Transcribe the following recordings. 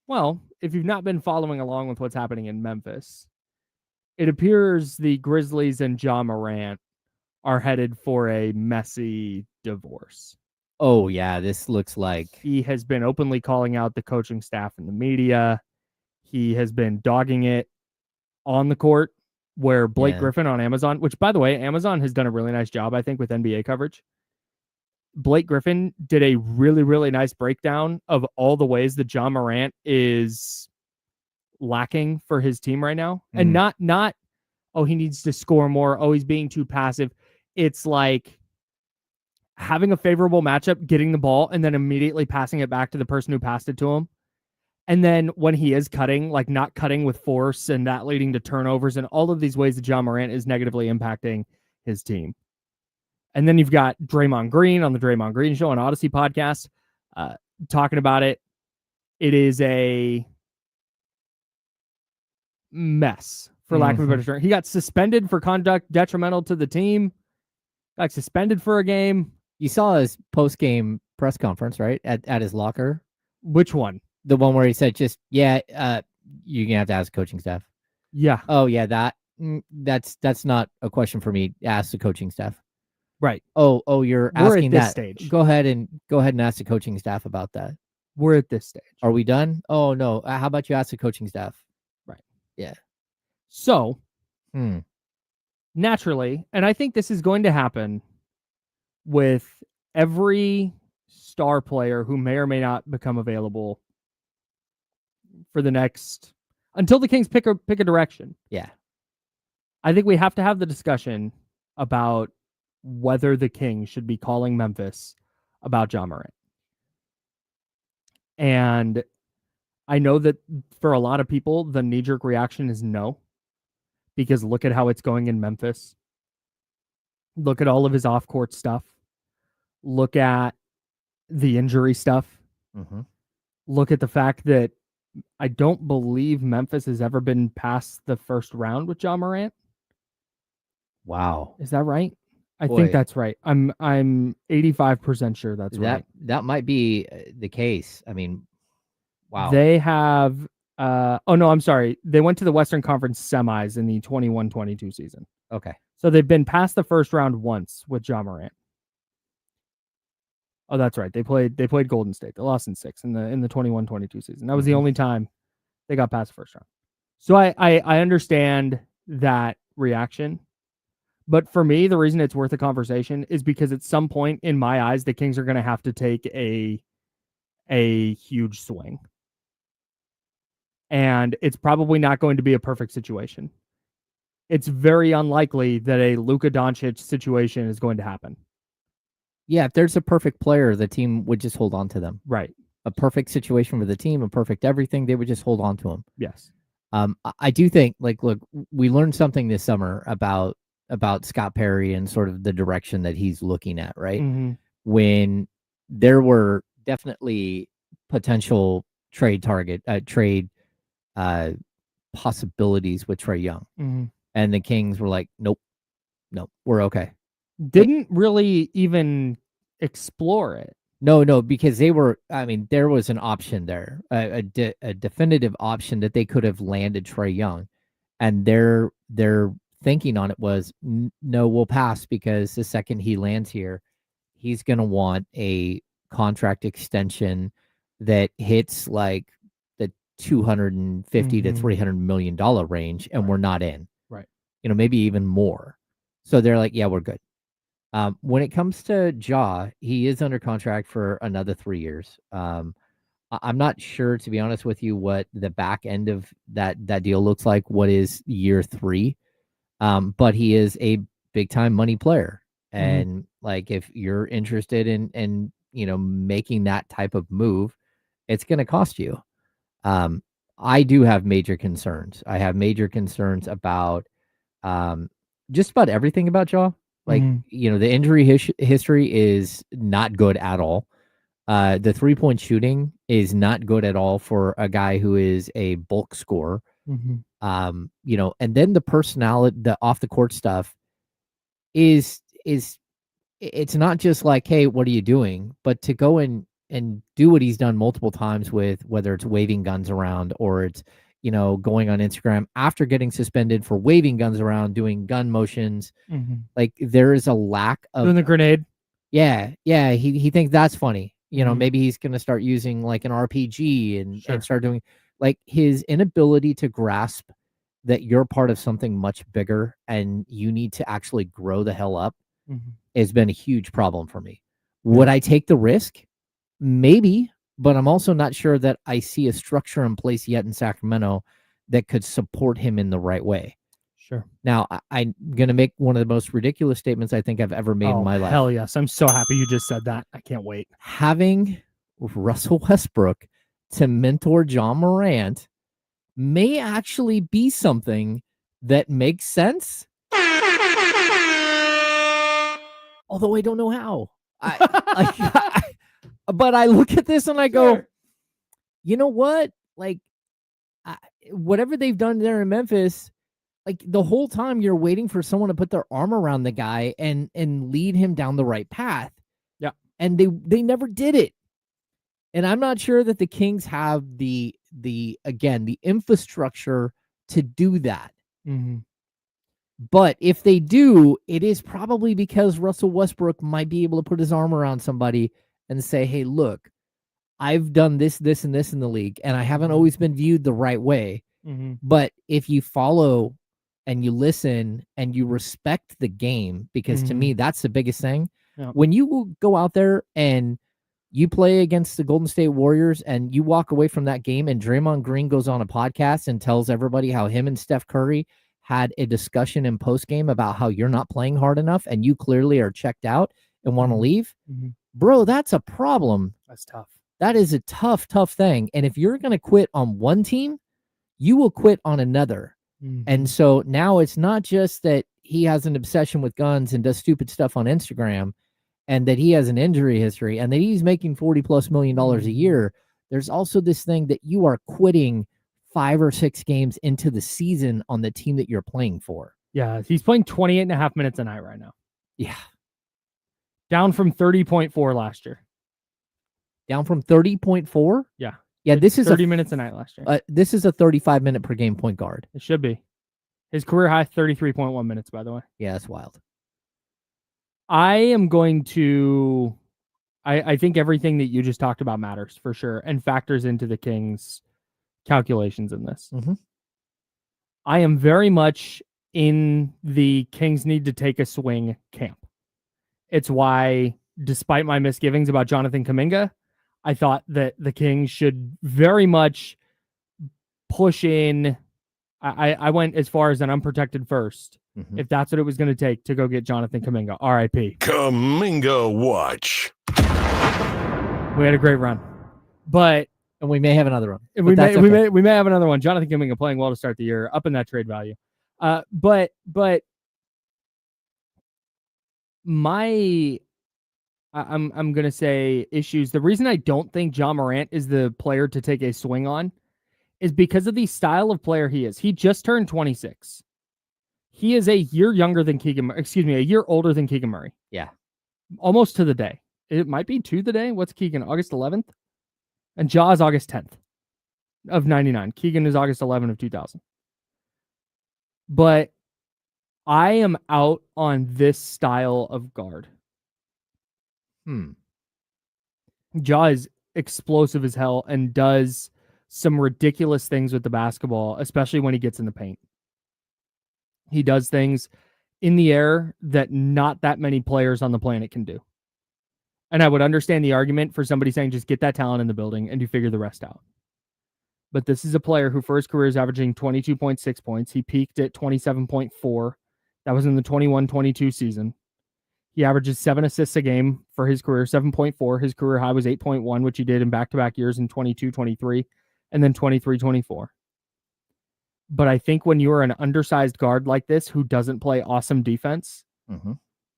Well, if you've not been following along with what's happening in Memphis, it appears the Grizzlies and Morant are headed for a messy divorce. Oh yeah, this looks like He has been openly calling out the coaching staff and the media. He has been dogging it on the court, where Blake Griffin on Amazon, which by the way, Amazon has done a really nice job, I think, with NBA coverage. Blake Griffin did a really, really nice breakdown of all the ways that Morant is lacking for his team right now. And not, oh, he needs to score more. Oh, he's being too passive. It's like having a favorable matchup, getting the ball, and then immediately passing it back to the person who passed it to him. And then when he is cutting, like not cutting with force, and that leading to turnovers and all of these ways that Morant is negatively impacting his team. And then you've got Draymond Green on the Draymond Green Show on Odyssey podcast talking about it. It is a mess, for lack of a better term. He got suspended for conduct detrimental to the team. Got suspended for a game. You saw his post-game press conference, right? At his locker. Which one? The one where he said, "Just you're gonna have to ask the coaching staff." Yeah. Oh yeah, that's not a question for me. Ask the coaching staff. Right. Oh, you're asking We're at this that. Stage. Go ahead and ask the coaching staff about that. We're at this stage. Are we done? Oh no. How about you ask the coaching staff? Right. Yeah. So naturally, and I think this is going to happen with every star player who may or may not become available for the next, until the Kings pick a direction. Yeah. I think we have to have the discussion about whether the Kings should be calling Memphis about Morant. And I know that for a lot of people, the knee-jerk reaction is no, because look at how it's going in Memphis. Look at all of his off-court stuff. Look at the injury stuff. Look at the fact that I don't believe Memphis has ever been past the first round with Morant. Wow. Is that right? I think that's right. I'm 85% sure that's right. That might be the case. I mean, wow. They have oh no, I'm sorry. They went to the Western Conference semis in the 21-22 season. Okay. So they've been past the first round once with Morant. Oh, that's right. They played Golden State. They lost in 6 in the 21-22 season. That was the only time they got past the first round. So I understand that reaction. But for me, the reason it's worth a conversation is because at some point in my eyes, the Kings are going to have to take a huge swing. And it's probably not going to be a perfect situation. It's very unlikely that a Luka Doncic situation is going to happen. Yeah, if there's a perfect player, the team would just hold on to them. Right. A perfect situation for the team, a perfect everything, they would just hold on to him. Yes. I do think, look, we learned something this summer about Scott Perry and sort of the direction that he's looking at, right? When there were definitely potential trade possibilities with Trae Young. And the Kings were like, nope, we're okay. Didn't really even explore it. No, because there was an option there, a definitive option that they could have landed Trae Young. And their thinking on it was, no, we'll pass, because the second he lands here, he's going to want a contract extension that hits like the $250 to $300 million range, and we're not in. Right. Maybe even more. So they're like, yeah, we're good. When it comes to Ja, he is under contract for another 3 years. I'm not sure, to be honest with you, what the back end of that deal looks like. What is year 3? But he is a big time money player. And like, if you're interested in making that type of move, it's going to cost you. I do have major concerns. I have major concerns about just about everything about Ja. Like, the injury history is not good at all. The 3-point shooting is not good at all for a guy who is a bulk scorer. And then the personality, the off the court stuff is it's not just like, hey, what are you doing? But to go and do what he's done multiple times with whether it's waving guns around or it's, going on Instagram after getting suspended for waving guns around, doing gun motions. Like there is a lack of doing the grenade. Yeah. He thinks that's funny. Maybe he's going to start using like an RPG and start doing like his inability to grasp that you're part of something much bigger and you need to actually grow the hell up has been a huge problem for me. Would I take the risk? Maybe, but I'm also not sure that I see a structure in place yet in Sacramento that could support him in the right way. Sure. Now, I'm going to make one of the most ridiculous statements I think I've ever made in my life. Hell yes. I'm so happy you just said that. I can't wait. Having Russell Westbrook to mentor John Morant may actually be something that makes sense. Although I don't know how. But I look at this and I go, you know what? Like, whatever they've done there in Memphis, like the whole time you're waiting for someone to put their arm around the guy and lead him down the right path. Yeah. And they never did it. And I'm not sure that the Kings have the infrastructure to do that. But if they do, it is probably because Russell Westbrook might be able to put his arm around somebody and say, hey, look, I've done this, this, and this in the league, and I haven't always been viewed the right way. But if you follow and you listen and you respect the game, because to me, that's the biggest thing. Yeah. When you go out there and you play against the Golden State Warriors and you walk away from that game and Draymond Green goes on a podcast and tells everybody how him and Steph Curry had a discussion in postgame about how you're not playing hard enough and you clearly are checked out and want to leave, bro, that's a problem. That's tough. That is a tough thing. And if you're going to quit on one team, you will quit on another. And so now it's not just that he has an obsession with guns and does stupid stuff on Instagram and that he has an injury history and that he's making $40+ million a year. There's also this thing that you are quitting 5 or 6 games into the season on the team that you're playing for. Yeah, he's playing 28.5 minutes a night right now. Yeah. Down from 30.4 last year. Down from 30.4? Yeah. Yeah, this is 30 minutes a night last year. This is a 35-minute per game point guard. It should be. His career high, 33.1 minutes, by the way. Yeah, that's wild. I am going to... I think everything that you just talked about matters, for sure, and factors into the Kings' calculations in this. I am very much in the Kings need to take a swing camp. It's why, despite my misgivings about Jonathan Kuminga, I thought that the Kings should very much push in. I went as far as an unprotected first, if that's what it was going to take to go get Jonathan Kuminga. R.I.P. Kuminga watch. We had a great run, and we may have another one. We may have another one. Jonathan Kuminga playing well to start the year, up in that trade value. But I'm going to say issues. The reason I don't think John Morant is the player to take a swing on is because of the style of player he is. He just turned 26. He is a year older than Keegan Murray. Yeah. Almost to the day. It might be to the day. What's Keegan? August 11th? And Ja is August 10th of 99. Keegan is August 11th of 2000. But I am out on this style of guard. Ja is explosive as hell and does some ridiculous things with the basketball, especially when he gets in the paint. He does things in the air that not that many players on the planet can do. And I would understand the argument for somebody saying just get that talent in the building and you figure the rest out. But this is a player who for his career is averaging 22.6 points. He peaked at 27.4. That was in the 21-22 season. He averages 7 assists a game for his career, 7.4. His career high was 8.1, which he did in back-to-back years in 22-23 and then 23-24. But I think when you are an undersized guard like this who doesn't play awesome defense,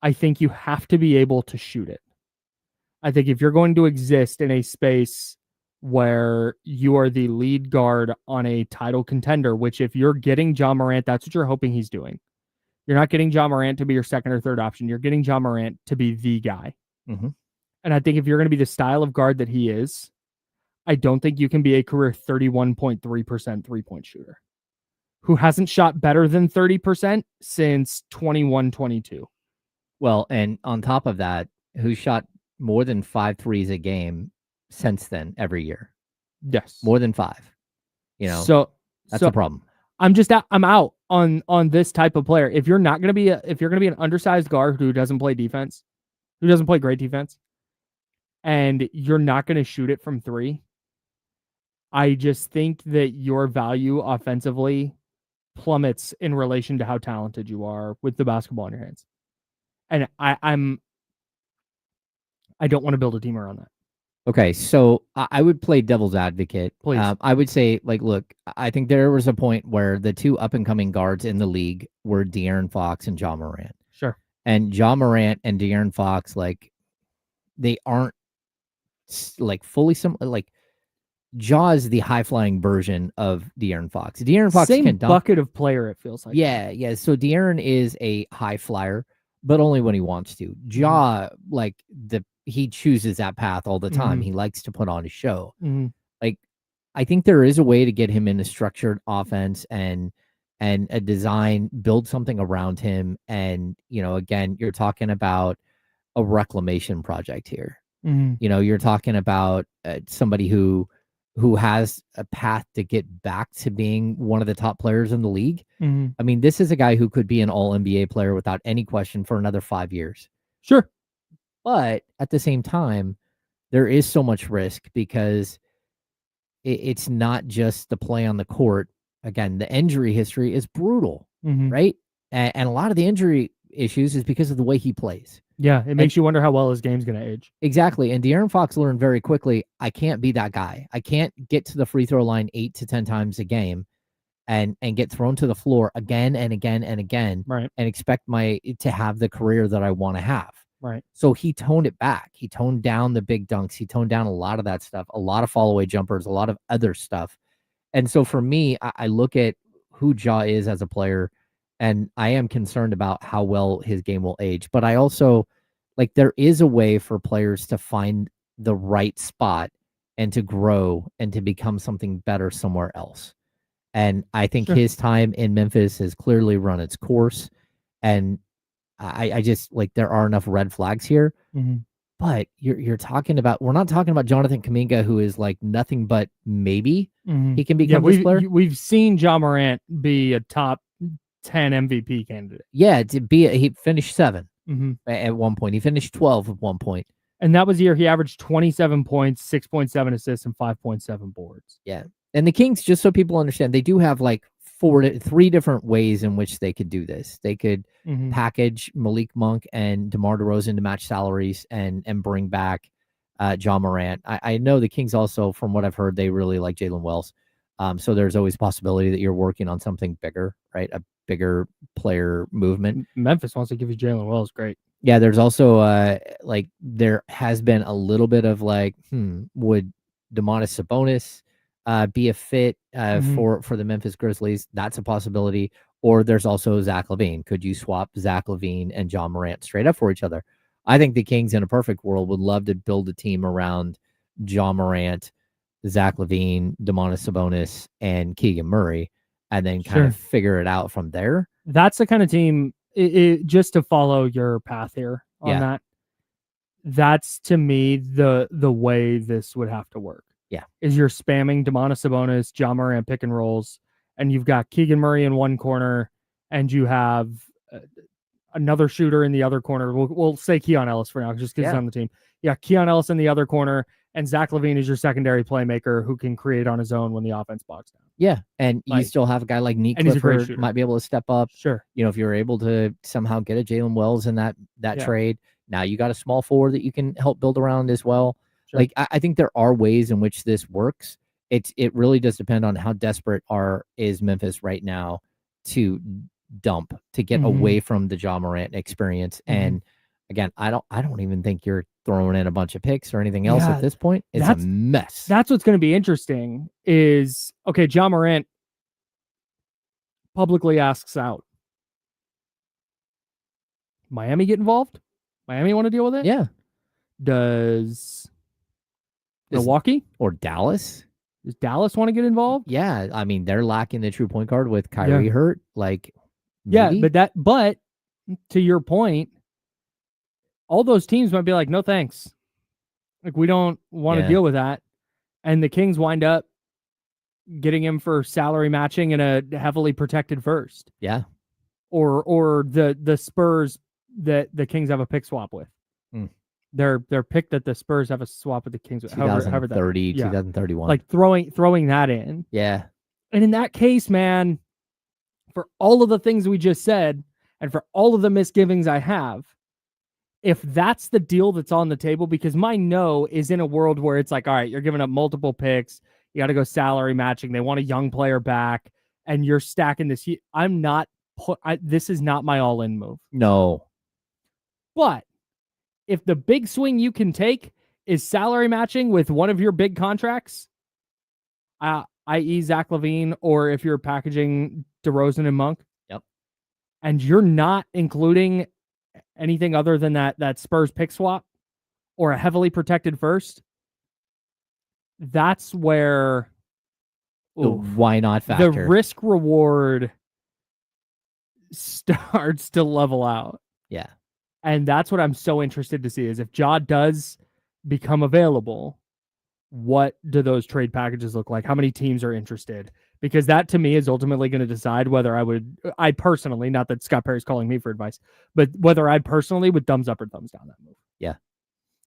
I think you have to be able to shoot it. I think if you're going to exist in a space where you are the lead guard on a title contender, which if you're getting John Morant, that's what you're hoping he's doing. You're not getting John Morant to be your second or third option. You're getting John Morant to be the guy. And I think if you're going to be the style of guard that he is, I don't think you can be a career 31.3% 3-point shooter who hasn't shot better than 30% since 21-22. Well, and on top of that, who shot more than 5 threes a game since then every year? Yes. More than 5. So that's a problem. I'm out on this type of player. If you're going to be an undersized guard who doesn't play defense, who doesn't play great defense, and you're not going to shoot it from 3, I just think that your value offensively plummets in relation to how talented you are with the basketball in your hands. And I don't want to build a team around that. Okay, so I would play devil's advocate. Please. I would say, look, I think there was a point where the 2 up-and-coming guards in the league were De'Aaron Fox and Ja Morant. Sure. And Ja Morant and De'Aaron Fox, they aren't, fully similar. Ja is the high-flying version of De'Aaron Fox. De'Aaron Fox Same can dunk. bucket of player, it feels like. Yeah. So De'Aaron is a high flyer, but only when he wants to. Ja, he chooses that path all the time. He likes to put on a show. I think there is a way to get him in a structured offense and a design, build something around him. And, again, you're talking about a reclamation project here. You're talking about somebody who has a path to get back to being one of the top players in the league. I mean, this is a guy who could be an all-NBA player without any question for another 5 years. Sure. But at the same time, there is so much risk because it's not just the play on the court. Again, the injury history is brutal, right? And a lot of the injury issues is because of the way he plays. Yeah, it makes you wonder how well his game's going to age. Exactly. And De'Aaron Fox learned very quickly, I can't be that guy. I can't get to the free throw line 8 to 10 times a game and get thrown to the floor again and again and again, right, and expect to have the career that I want to have. Right. So he toned it back. He toned down the big dunks. He toned down a lot of that stuff, a lot of fall away jumpers, a lot of other stuff. And so for me, I look at who Ja is as a player, and I am concerned about how well his game will age. But I also, there is a way for players to find the right spot and to grow and to become something better somewhere else. And I think his time in Memphis has clearly run its course. And I just, there are enough red flags here. But you're talking about, we're not talking about Jonathan Kuminga, who is nothing but maybe he can become this player. We've seen Ja Morant be a top 10 MVP candidate. Yeah, he finished 7 at one point. He finished 12 at one point. And that was the year he averaged 27 points, 6.7 assists, and 5.7 boards. Yeah. And the Kings, just so people understand, they do have 3 different ways in which they could do this. They could package Malik Monk and DeMar DeRozan to match salaries and bring back Ja Morant. I know the Kings also, from what I've heard, they really like Jalen Wells. So there's always a possibility that you're working on something bigger, right? A bigger player movement. Memphis wants to give you Jalen Wells. Great. Yeah, there's also there has been a little bit of would Domantas Sabonis be a fit for the Memphis Grizzlies? That's a possibility. Or there's also Zach LaVine. Could you swap Zach LaVine and Ja Morant straight up for each other? I think the Kings, in a perfect world, would love to build a team around Ja Morant, Zach LaVine, Domantas Sabonis, and Keegan Murray, and then kind of figure it out from there. That's the kind of team, just to follow your path here on that. That's, to me, the way this would have to work. Yeah. Is you're spamming Domantas Sabonis, Ja Morant pick and rolls, and you've got Keegan Murray in one corner, and you have another shooter in the other corner. We'll say Keon Ellis for now, just because he's on the team. Yeah, Keon Ellis in the other corner, and Zach LaVine is your secondary playmaker who can create on his own when the offense bogs down. Yeah, and you still have a guy like Nick Clifford might be able to step up. Sure. If you're able to somehow get a Jalen Wells in that trade, now you got a small forward that you can help build around as well. Sure. I think there are ways in which this works. It really does depend on how desperate is Memphis right now to dump, to get away from the Ja Morant experience. And again, I don't even think you're throwing in a bunch of picks or anything else at this point. It's a mess. That's what's going to be interesting is, okay, Ja Morant publicly asks out. Miami get involved? Miami want to deal with it? Yeah. Does Milwaukee or Dallas? Does Dallas want to get involved? Yeah, I mean they're lacking the true point guard with Kyrie hurt. Like, maybe? Yeah, but to your point, all those teams might be like, no thanks. Like, we don't want to deal with that. And the Kings wind up getting him for salary matching in a heavily protected first. Yeah. Or the Spurs that the Kings have a pick swap with. Their pick that the Spurs have a swap with the Kings with. 2030, 2031. Like throwing that in. Yeah. And in that case, man, for all of the things we just said, and for all of the misgivings I have, if that's the deal that's on the table, because my no is in a world where it's like, all right, you're giving up multiple picks. You got to go salary matching. They want a young player back, and you're stacking this. I'm not this is not my all-in move. No. But if the big swing you can take is salary matching with one of your big contracts, i.e. Zach LaVine, or if you're packaging DeRozan and Monk, and you're not including anything other than that Spurs pick swap or a heavily protected first, that's where the why not factor. The risk reward starts to level out. Yeah. And that's what I'm so interested to see is if Ja does become available, what do those trade packages look like? How many teams are interested? Because that to me is ultimately going to decide whether I personally, not that Scott Perry's calling me for advice, but whether I personally would thumbs up or thumbs down that move. Yeah.